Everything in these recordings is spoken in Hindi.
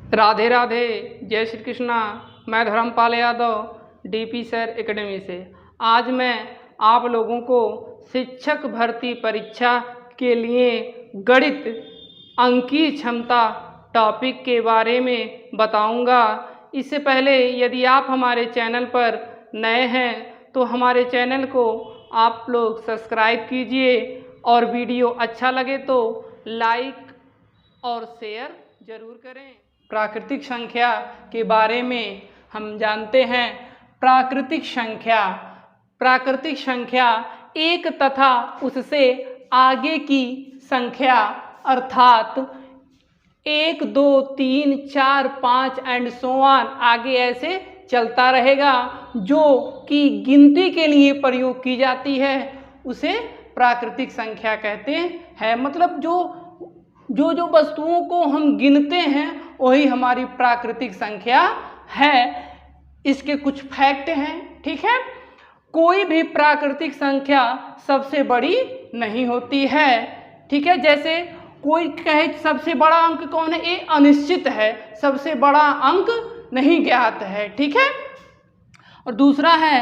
राधे राधे, जय श्री कृष्णा। मैं Dharampal Yadav DP sir academy से आज मैं आप लोगों को शिक्षक भर्ती परीक्षा के लिए गणित अंकीय क्षमता टॉपिक के बारे में बताऊंगा। इससे पहले यदि आप हमारे चैनल पर नए हैं तो हमारे चैनल को आप लोग सब्सक्राइब कीजिए और वीडियो अच्छा लगे तो लाइक और शेयर ज़रूर करें। प्राकृतिक संख्या के बारे में हम जानते हैं। प्राकृतिक संख्या एक तथा उससे आगे की संख्या अर्थात 1, 2, 3, 4, 5 एंड सो ऑन आगे ऐसे चलता रहेगा, जो कि गिनती के लिए प्रयोग की जाती है, उसे प्राकृतिक संख्या कहते हैं। मतलब जो वस्तुओं को हम गिनते हैं वही हमारी प्राकृतिक संख्या है। इसके कुछ फैक्ट हैं, ठीक है। कोई भी प्राकृतिक संख्या सबसे बड़ी नहीं होती है, ठीक है। जैसे कोई कहे सबसे बड़ा अंक कौन है, ये अनिश्चित है, सबसे बड़ा अंक नहीं ज्ञात है, ठीक है। और दूसरा है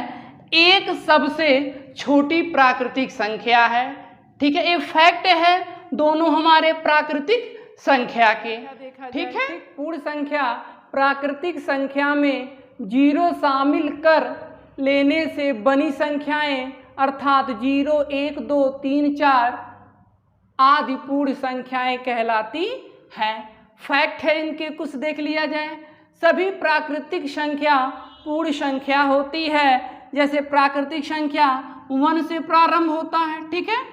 एक सबसे छोटी प्राकृतिक संख्या है, ठीक है। ये फैक्ट है दोनों हमारे प्राकृतिक संख्या के, ठीक है। पूर्ण संख्या प्राकृतिक संख्या में 0 शामिल कर लेने से बनी संख्याएं अर्थात 0, 1, 2, 3, 4 आदि पूर्ण संख्याएं कहलाती हैं। फैक्ट है इनके, कुछ देख लिया जाए। सभी प्राकृतिक संख्या पूर्ण संख्या होती है। जैसे प्राकृतिक संख्या 1 से प्रारंभ होता है, ठीक है।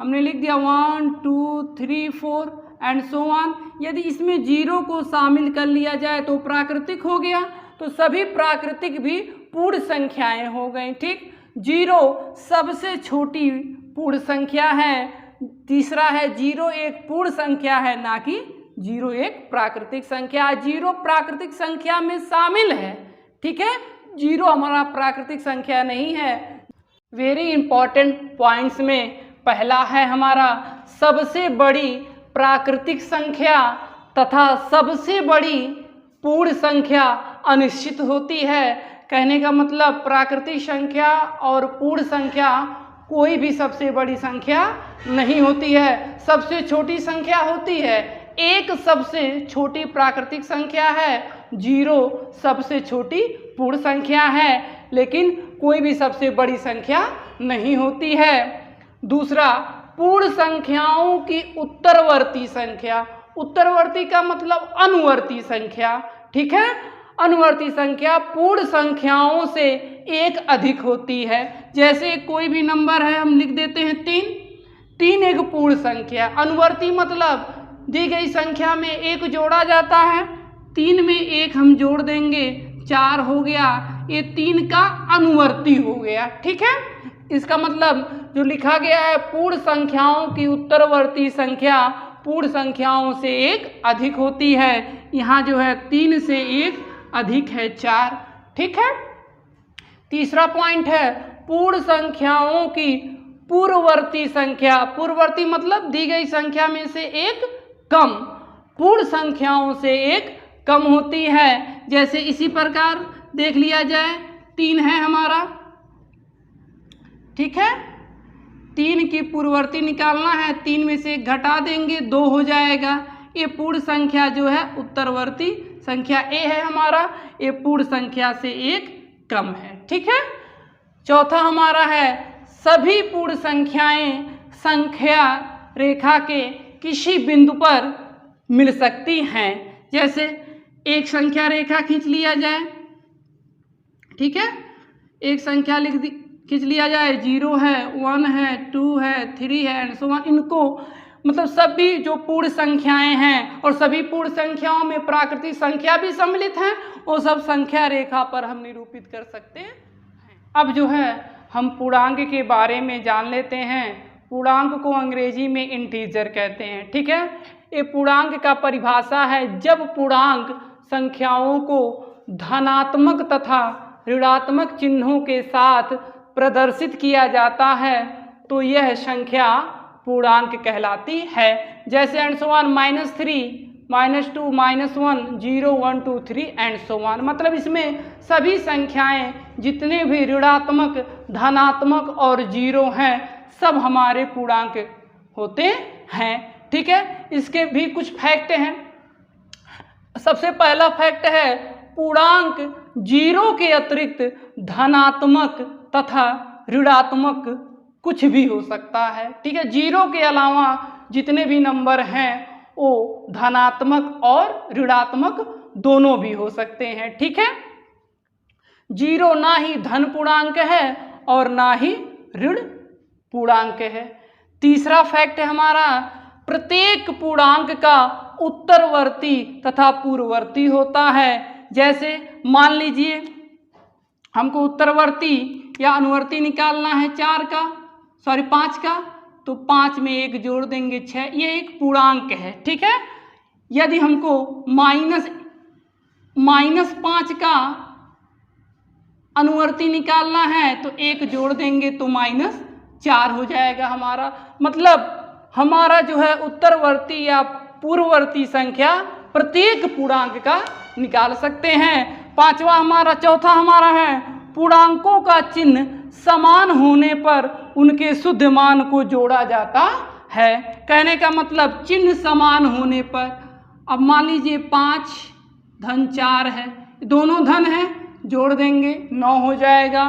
हमने लिख दिया 1, 2, 3, 4 एंड सो ऑन। यदि इसमें 0 को शामिल कर लिया जाए तो प्राकृतिक हो गया, तो सभी प्राकृतिक भी पूर्ण संख्याएं हो गई, ठीक। 0 सबसे छोटी पूर्ण संख्या है। तीसरा है 0 एक पूर्ण संख्या है, ना कि 0 एक प्राकृतिक संख्या। 0 प्राकृतिक संख्या में शामिल है, ठीक है। 0 हमारा प्राकृतिक संख्या नहीं है। वेरी इंपॉर्टेंट पॉइंट्स में पहला है हमारा सबसे बड़ी प्राकृतिक संख्या तथा सबसे बड़ी पूर्ण संख्या अनिश्चित होती है। कहने का मतलब प्राकृतिक संख्या और पूर्ण संख्या कोई भी सबसे बड़ी संख्या नहीं होती है, सबसे छोटी संख्या होती है। एक सबसे छोटी प्राकृतिक संख्या है, 0 सबसे छोटी पूर्ण संख्या है, लेकिन कोई भी सबसे बड़ी संख्या नहीं होती है। दूसरा, पूर्ण संख्याओं की उत्तरवर्ती संख्या। उत्तरवर्ती का मतलब अनुवर्ती संख्या, ठीक है। अनुवर्ती संख्या पूर्ण संख्याओं से एक अधिक होती है। जैसे कोई भी नंबर है, हम लिख देते हैं 3 एक पूर्ण संख्या। अनुवर्ती मतलब दी गई संख्या में 1 जोड़ा जाता है, 3 में 1 हम जोड़ देंगे, 4 हो गया, ये 3 का अनुवर्ती हो गया, ठीक है। इसका मतलब जो लिखा गया है पूर्ण संख्याओं की उत्तरवर्ती संख्या पूर्ण संख्याओं से एक अधिक होती है। यहाँ जो है 3 से 1 अधिक है 4, ठीक है। तीसरा पॉइंट है पूर्ण संख्याओं की पूर्ववर्ती संख्या। पूर्ववर्ती मतलब दी गई संख्या में से एक कम, पूर्ण संख्याओं से एक कम होती है। जैसे इसी प्रकार देख लिया जाए, 3 है हमारा, ठीक है। 3 की पूर्ववर्ती निकालना है, 3 में से 1 घटा देंगे, 2 हो जाएगा। ये पूर्ण संख्या जो है उत्तरवर्ती संख्या ए है हमारा, ये पूर्ण संख्या से एक कम है, ठीक है। चौथा हमारा है सभी पूर्ण संख्याएं संख्या रेखा के किसी बिंदु पर मिल सकती हैं। जैसे एक संख्या रेखा खींच लिया जाए, ठीक है। एक संख्या खींच लिया जाए, 0 है, 1 है, 2 है, 3 है एंड सो ऑन। इनको मतलब सभी जो पूर्ण संख्याएं हैं और सभी पूर्ण संख्याओं में प्राकृतिक संख्या भी सम्मिलित हैं, वो सब संख्या रेखा पर हम निरूपित कर सकते हैं। अब जो है हम पूर्णांक के बारे में जान लेते हैं। पूर्णांक को अंग्रेजी में इंटीजर कहते हैं, ठीक है। ये पूर्णांक का परिभाषा है जब पूर्णांक संख्याओं को धनात्मक तथा ऋणात्मक चिन्हों के साथ प्रदर्शित किया जाता है तो यह संख्या पूर्णांक कहलाती है। जैसे and so on -3, -2 -1 0 1 2 3 and so on. मतलब इसमें सभी संख्याएं जितने भी ऋणात्मक, धनात्मक और जीरो हैं सब हमारे पूर्णांक होते हैं। ठीक है, इसके भी कुछ फैक्ट हैं। सबसे पहला फैक्ट है पूर्णांक जीरो के अतिरिक्त धनात्मक तथा ऋणात्मक कुछ भी हो सकता है। ठीक है, जीरो के अलावा जितने भी नंबर हैं वो धनात्मक और ऋणात्मक दोनों भी हो सकते हैं। ठीक है, जीरो ना ही धन पूर्णांक है और ना ही ऋण पूर्णांक है। तीसरा फैक्ट है हमारा प्रत्येक पूर्णांक का उत्तरवर्ती तथा पूर्ववर्ती होता है। जैसे मान लीजिए हमको उत्तरवर्ती या अनुवर्ती निकालना है 5 का, तो 5 में 1 जोड़ देंगे 6, ये एक पूर्णांक है। ठीक है, यदि हमको -5 का अनुवर्ती निकालना है तो 1 जोड़ देंगे तो -4 हो जाएगा हमारा। मतलब हमारा जो है उत्तरवर्ती या पूर्ववर्ती संख्या प्रत्येक पूर्णांक का निकाल सकते हैं। चौथा हमारा है पूर्णांकों का चिन्ह समान होने पर उनके शुद्ध मान को जोड़ा जाता है। कहने का मतलब चिन्ह समान होने पर, अब मान लीजिए 5 धन 4 है, दोनों धन है, जोड़ देंगे 9 हो जाएगा।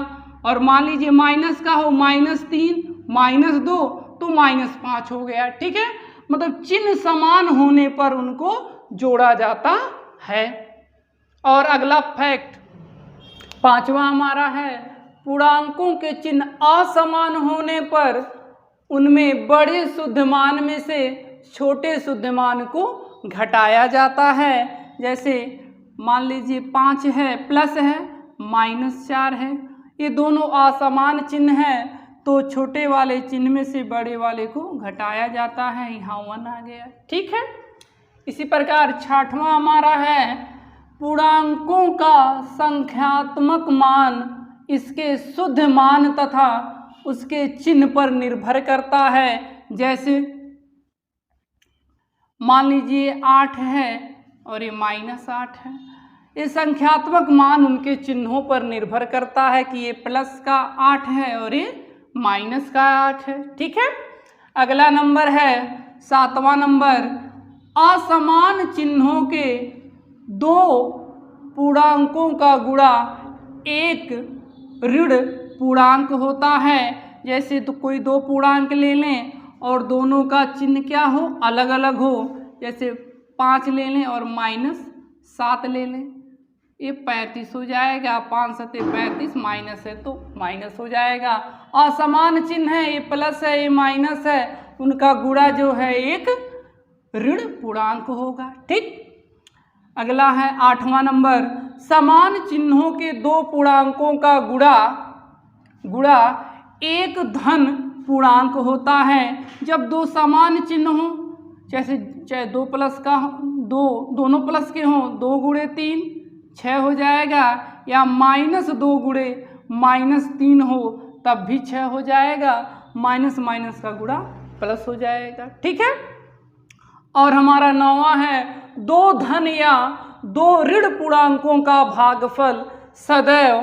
और मान लीजिए माइनस का हो -3 -2 तो -5 हो गया। ठीक है, मतलब चिन्ह समान होने पर उनको जोड़ा जाता है। और अगला फैक्ट 5वां हमारा है पूर्णांकों के चिन्ह असमान होने पर उनमें बड़े शुद्ध मान में से छोटे शुद्ध मान को घटाया जाता है। जैसे मान लीजिए 5 है, प्लस है, -4 है, ये दोनों असमान चिन्ह हैं तो छोटे वाले चिन्ह में से बड़े वाले को घटाया जाता है। यहाँ 1 आ गया। ठीक है, इसी प्रकार 6वां हमारा है पूर्णांकों का संख्यात्मक मान इसके शुद्ध मान तथा उसके चिन्ह पर निर्भर करता है। जैसे मान लीजिए 8 है और ये -8 है, ये संख्यात्मक मान उनके चिन्हों पर निर्भर करता है कि ये प्लस का 8 है और ये माइनस का 8 है। ठीक है, अगला नंबर है 7वां नंबर असमान चिन्हों के 2 पूर्णांकों का गुणा एक ऋण पूर्णांक होता है। जैसे तो कोई 2 पूर्णांक ले लें और दोनों का चिन्ह क्या हो, अलग अलग हो। जैसे 5 ले लें और -7 ले लें, ये 35 हो जाएगा। 5 7 35, माइनस है तो माइनस हो जाएगा। असमान चिन्ह है, ये प्लस है ये माइनस है, उनका गुणा जो है एक ऋण पूर्णांक होगा। ठीक, अगला है 8वां नंबर समान चिन्हों के 2 पूर्णांकों का गुणा एक धन पूर्णांक होता है। जब 2 समान चिन्ह हों, जैसे चाहे 2 प्लस का दोनों प्लस के हों, 2 गुणे 3 6 हो जाएगा, या -2 गुणे -3 हो तब भी 6 हो जाएगा। माइनस माइनस का गुणा प्लस हो जाएगा। ठीक है, और हमारा 9वां है 2 धन या 2 ऋण पूर्णांकों का भागफल सदैव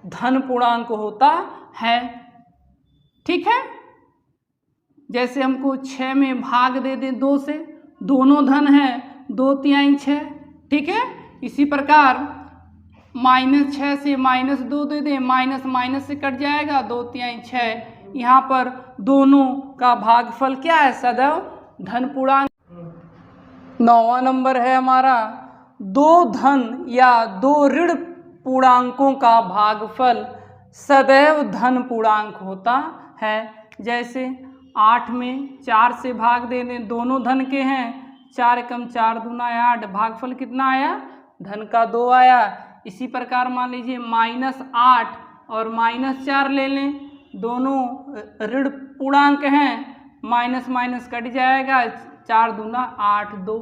धन पूर्णांक होता है। ठीक है, जैसे हमको 6 में भाग दे दें 2 से, दोनों धन है, 2 तिहाई 6। ठीक है, इसी प्रकार -6 से -2 दे दें, माइनस माइनस से कट जाएगा, 2 तिहाई 6। यहाँ पर दोनों का भागफल क्या है, सदैव धन पूर्णांक। 9वां नंबर है हमारा 2 धन या 2 ऋण पूर्णांकों का भागफल सदैव धन पूर्णांक होता है। जैसे 8 में 4 से भाग दे दें, दोनों धन के हैं, 4 कम 4 दूना 8, भागफल कितना आया, धन का 2 आया। इसी प्रकार मान लीजिए -8 और -4 ले लें, दोनों ऋण पूर्णांक हैं, माइनस माइनस कट जाएगा, 4 दूना 8 2,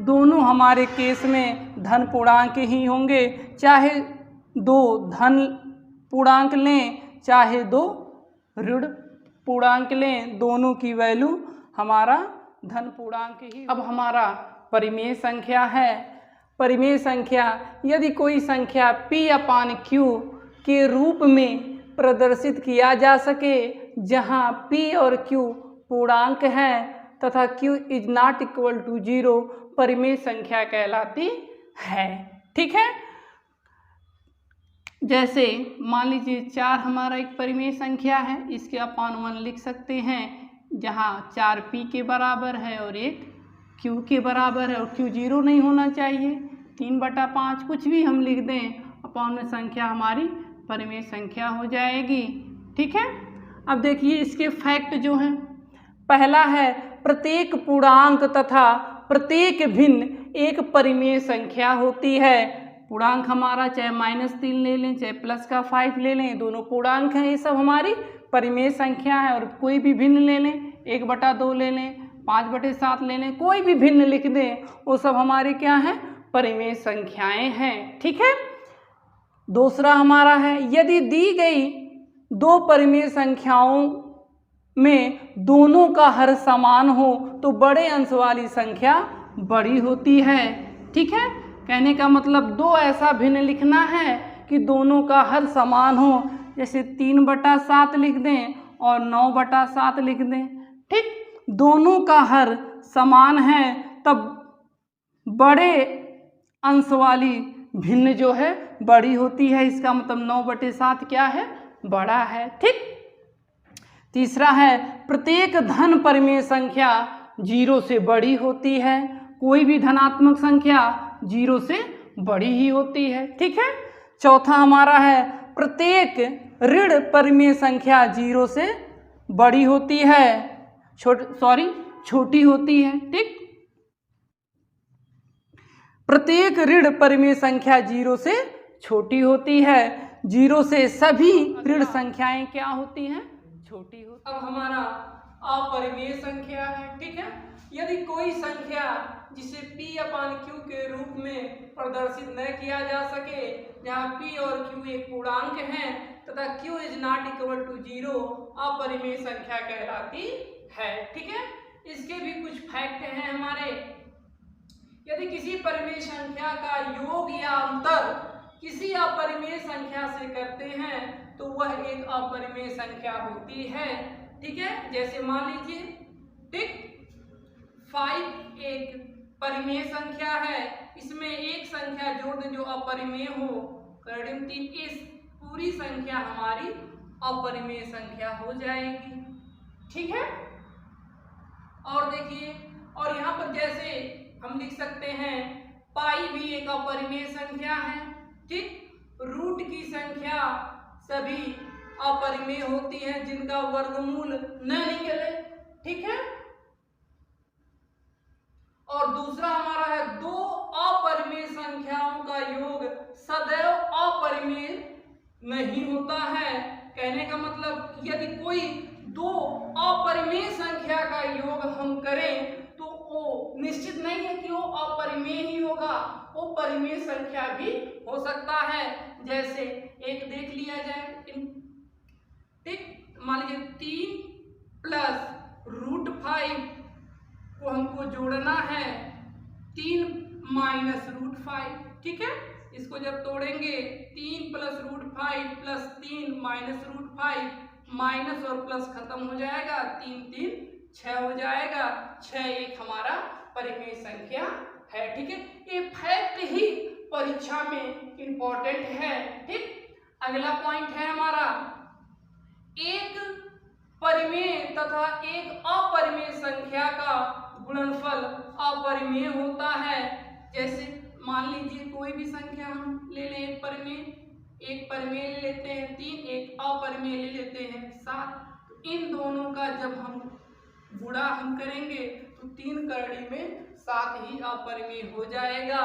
दोनों हमारे केस में धन पूर्णांक ही होंगे। चाहे 2 धन पूर्णांक लें चाहे 2 ऋण पूर्णांक लें, दोनों की वैल्यू हमारा धन पूर्णांक ही। अब हमारा परिमेय संख्या है। परिमेय संख्या यदि कोई संख्या P/Q के रूप में प्रदर्शित किया जा सके जहां P और Q पूर्णांक हैं तथा Q is not equal to 0 परिमेय संख्या कहलाती है। ठीक है, जैसे मान लीजिए 4 हमारा एक परिमेय संख्या है, इसके अपान 1 लिख सकते हैं जहाँ 4 P के बराबर है और 1 Q के बराबर है और Q 0 नहीं होना चाहिए। 3/5 कुछ भी हम लिख दें, अपान में संख्या हमारी परिमेय संख्या हो जाएगी। ठीक है, अब देखिए इसके फैक्ट जो हैं, पहला है प्रत्येक पूर्णांक तथा प्रत्येक भिन्न एक परिमेय संख्या होती है। पूर्णांक हमारा चाहे -3 ले लें चाहे प्लस का 5 ले लें, दोनों पूर्णांक हैं, ये सब हमारी परिमेय संख्या है। और कोई भी भिन्न ले लें, 1/2 ले लें, 5/7 ले लें, कोई भी भिन्न लिख दें, वो सब हमारे क्या हैं, परिमेय संख्याएं हैं। ठीक है, दूसरा हमारा है यदि दी गई दो परिमेय संख्याओं में दोनों का हर समान हो तो बड़े अंश वाली संख्या बड़ी होती है। ठीक है, कहने का मतलब दो ऐसा भिन्न लिखना है कि दोनों का हर समान हो, जैसे 3/7 लिख दें और 9/7 लिख दें। ठीक, दोनों का हर समान है तब बड़े अंश वाली भिन्न जो है बड़ी होती है, इसका मतलब 9/7 क्या है, बड़ा है। ठीक, तीसरा है प्रत्येक धन परिमेय संख्या 0 से बड़ी होती है, कोई भी धनात्मक संख्या 0 से बड़ी ही होती है। ठीक है, चौथा हमारा है प्रत्येक ऋण परिमेय संख्या 0 से बड़ी होती है, छोटी होती है। ठीक, प्रत्येक ऋण परिमेय संख्या 0 से छोटी होती है, 0 से सभी ऋण संख्याएं क्या होती हैं, छोटी होती। अब हमारा अपरिमेय संख्या है। ठीक है, यदि कोई संख्या जिसे P/Q के रूप में प्रदर्शित न किया जा सके, जहाँ P और Q एक पूर्णांक हैं तथा Q is not equal to 0 अपरिमेय संख्या कहलाती है। ठीक है, इसके भी कुछ फैक्ट हैं हमारे। यदि किसी परिमेय संख्या का योग या अंतर किसी अपरिमेय संख्या से करते हैं तो वह एक अपरिमेय संख्या होती है। ठीक है, जैसे मान लीजिए, ठीक, 5 एक परिमेय संख्या है, इसमें एक संख्या जोड़ दें जो अपरिमेय हो, करीब 3, इस पूरी संख्या हमारी अपरिमेय संख्या हो जाएगी। ठीक है, और देखिए, और यहाँ पर जैसे हम लिख सकते हैं पाई भी एक अपरिमेय संख्या है। ठीक, रूट की संख्या सभी अपरिमेय होती हैं जिनका वर्गमूल न निकले। ठीक है, और दूसरा हमारा है दो अपरिमेय संख्याओं का योग सदैव अपरिमेय नहीं होता है। कहने का मतलब यदि कोई दो अपरिमेय संख्या का योग हम करें तो वो निश्चित नहीं है कि वो अपरिमेय ही होगा, वो परिमेय संख्या भी हो सकता है। जैसे एक देख लिया जाए, ठीक, मान लीजिए 3 + √5 को हमको जोड़ना है 3 - √5। ठीक है, इसको जब तोड़ेंगे 3 + √5 + 3 - √5, माइनस और प्लस खत्म हो जाएगा, 3 3 6 हो जाएगा, 6 एक हमारा परिमेय संख्या है। ठीक है, ये फैक्ट ही परीक्षा में इंपॉर्टेंट है। ठीक, अगला पॉइंट है हमारा एक परिमेय तथा एक अपरिमेय संख्या का गुणनफल अपरिमेय होता है। जैसे मान लीजिए कोई भी संख्या हम ले लें, एक परिमेय ले लेते हैं 3, एक अपरिमेय ले लेते हैं 7, तो इन दोनों का जब हम गुणा हम करेंगे तो 3 करड़ी में 7 ही अपरिमेय हो जाएगा।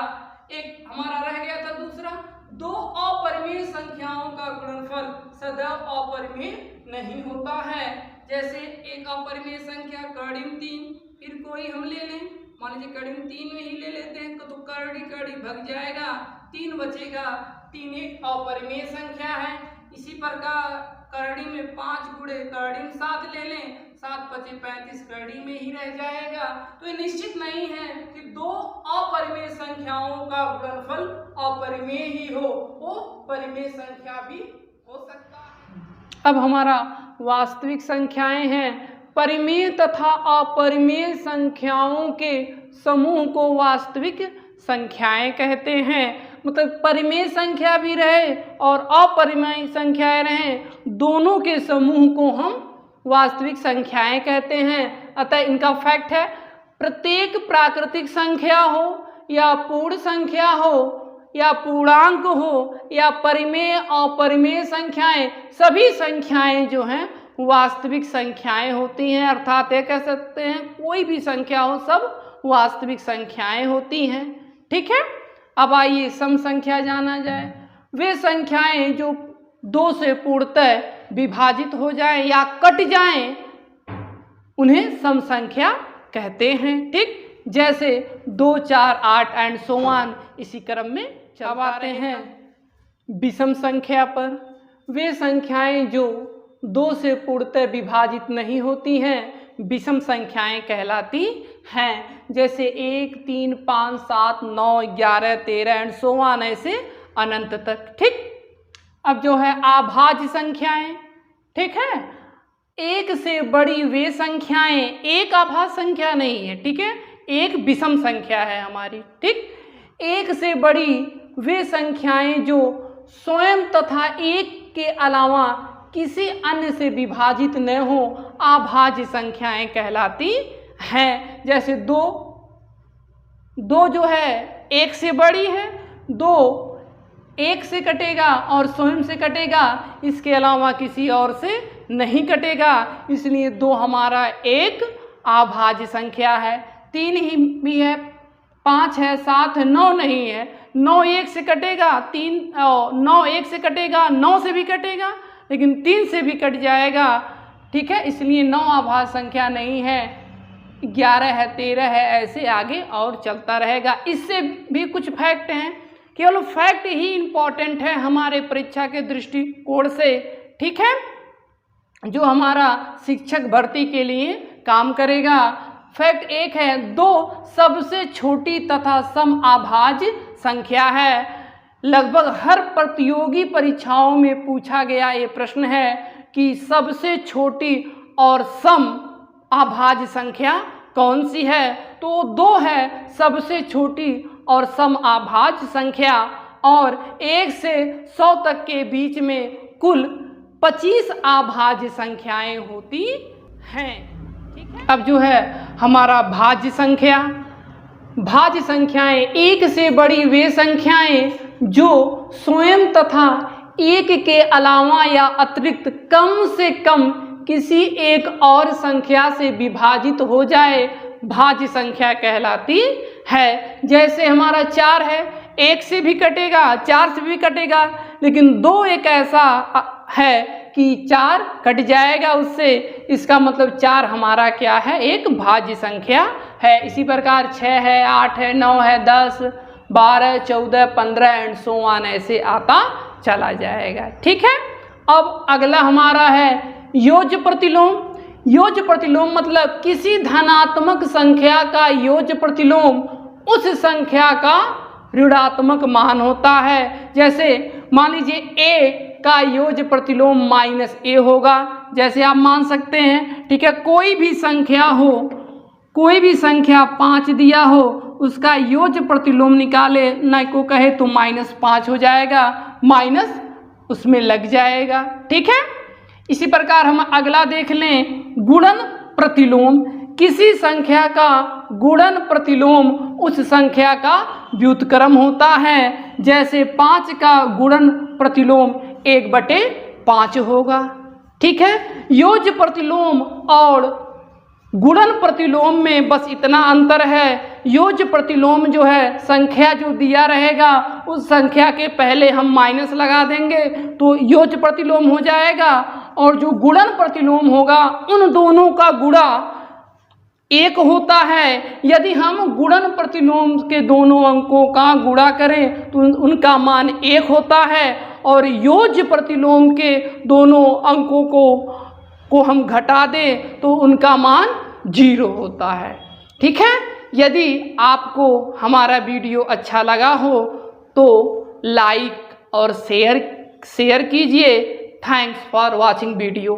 एक हमारा रह गया था दूसरा, दो अपरिमेय संख्याओं का गुणनफल सदैव अपरिमेय नहीं होता है। जैसे एक अपरिमेय संख्या करड़ी 3, फिर कोई हम ले लें, मान लीजिए करड़ी 3 में ही ले लेते हैं तो करड़ी करड़ी भग जाएगा, 3 बचेगा, 3 एक अपरिमेय संख्या है। इसी प्रकार करड़ी में 5 गुणे करड़ी में 7 ले लें, 7 × 35 कड़ी में ही रह जाएगा। तो ये निश्चित नहीं है कि दो अपरिमेय संख्याओं का गुणनफल अपरिमेय ही हो, वो परिमेय संख्या भी हो सकता है। अब हमारा वास्तविक संख्याएं हैं। परिमेय तथा अपरिमेय संख्याओं के समूह को वास्तविक संख्याएं कहते हैं। मतलब परिमेय संख्या भी रहे और अपरिमेय संख्याएं रहे, दोनों के समूह को हम वास्तविक संख्याएं कहते हैं। अतः इनका फैक्ट है, प्रत्येक प्राकृतिक संख्या हो या पूर्ण संख्या हो या पूर्णांक हो या परिमेय अपरिमेय संख्याएं, सभी संख्याएं जो हैं वास्तविक संख्याएं होती हैं। अर्थात ये कह सकते हैं कोई भी संख्या हो सब वास्तविक संख्याएं होती हैं। ठीक है। अब आइए सम संख्या जाना जाए। वे संख्याएं जो 2 से पूर्णतः विभाजित हो जाएं या कट जाएं उन्हें सम संख्या कहते हैं। ठीक, जैसे 2, 4, 8 एंड सो ऑन, इसी क्रम में अब आते हैं विषम संख्या पर। वे संख्याएं जो 2 से पूर्णतः विभाजित नहीं होती हैं विषम संख्याएं कहलाती हैं। जैसे 1, 3, 5, 7, 9, 11, 13 एंड सो ऑन, ऐसे अनंत तक। ठीक। अब जो है अभाज्य संख्याएं, ठीक है, एक से बड़ी वे संख्याएं, एक अभाज्य संख्या नहीं है, ठीक है, एक विषम संख्या है हमारी। ठीक, एक से बड़ी वे संख्याएं जो स्वयं तथा एक के अलावा किसी अन्य से विभाजित न हो अभाज्य संख्याएं कहलाती हैं। जैसे 2 जो है एक से बड़ी है, 2 एक से कटेगा और स्वयं से कटेगा, इसके अलावा किसी और से नहीं कटेगा, इसलिए 2 हमारा एक अभाज्य संख्या है। 3 ही भी है, 5 है, 7 है, 9 नहीं है। 9 एक से कटेगा, 9 एक से कटेगा, 9 से भी कटेगा, लेकिन 3 से भी कट जाएगा। ठीक है, इसलिए 9 अभाज्य संख्या नहीं है। 11 है, 13 है, ऐसे आगे और चलता रहेगा। इससे भी कुछ फैक्ट हैं, केवल फैक्ट ही इम्पॉर्टेंट है हमारे परीक्षा के दृष्टिकोण से। ठीक है, जो हमारा शिक्षक भर्ती के लिए काम करेगा। फैक्ट 1 है, 2 सबसे छोटी तथा सम अभाज्य संख्या है। लगभग हर प्रतियोगी परीक्षाओं में पूछा गया ये प्रश्न है कि सबसे छोटी और सम अभाज्य संख्या कौन सी है, तो 2 है सबसे छोटी और सम अभाज्य संख्या, और 1 से 100 तक के बीच में कुल 25 अभाज्य संख्याएं होती हैं। ठीक है। अब जो है हमारा भाज्य संख्या। भाज्य संख्याएं एक से बड़ी वे संख्याएं जो स्वयं तथा एक के अलावा या अतिरिक्त कम से कम किसी एक और संख्या से विभाजित हो जाए भाज्य संख्या कहलाती है। जैसे हमारा 4 है, 1 से भी कटेगा, 4 से भी कटेगा, लेकिन 2 एक ऐसा है कि 4 कट जाएगा उससे, इसका मतलब 4 हमारा क्या है, एक भाज्य संख्या है। इसी प्रकार 6 है, 8 है, 9 है, 10, 12, 14, 15 एंड सो ऑन, ऐसे आता चला जाएगा। ठीक है। अब अगला हमारा है योज्य प्रतिलोम। योज्य प्रतिलोम मतलब किसी धनात्मक संख्या का योज्य प्रतिलोम उस संख्या का ऋणात्मक मान होता है। जैसे मान लीजिए a का योज्य प्रतिलोम -a होगा, जैसे आप मान सकते हैं। ठीक है, कोई भी संख्या हो, कोई भी संख्या 5 दिया हो, उसका योज्य प्रतिलोम निकाले ना को कहे तो -5 हो जाएगा, माइनस उसमें लग जाएगा। ठीक है। इसी प्रकार हम अगला देख लें गुणन प्रतिलोम। किसी संख्या का गुणन प्रतिलोम उस संख्या का व्युत्क्रम होता है। जैसे 5 का गुणन प्रतिलोम 1/5 होगा। ठीक है। योज्य प्रतिलोम और गुणन प्रतिलोम में बस इतना अंतर है, योज्य प्रतिलोम जो है संख्या जो दिया रहेगा उस संख्या के पहले हम माइनस लगा देंगे तो योज्य प्रतिलोम हो जाएगा, और जो गुणन प्रतिलोम होगा उन दोनों का गुणा 1 होता है। यदि हम गुणन प्रतिलोम के दोनों अंकों का गुणा करें तो उनका मान 1 होता है, और योज्य प्रतिलोम के दोनों अंकों को को हम घटा दें तो उनका मान 0 होता है। ठीक है, यदि आपको हमारा वीडियो अच्छा लगा हो तो लाइक और शेयर कीजिए। Thanks for watching video.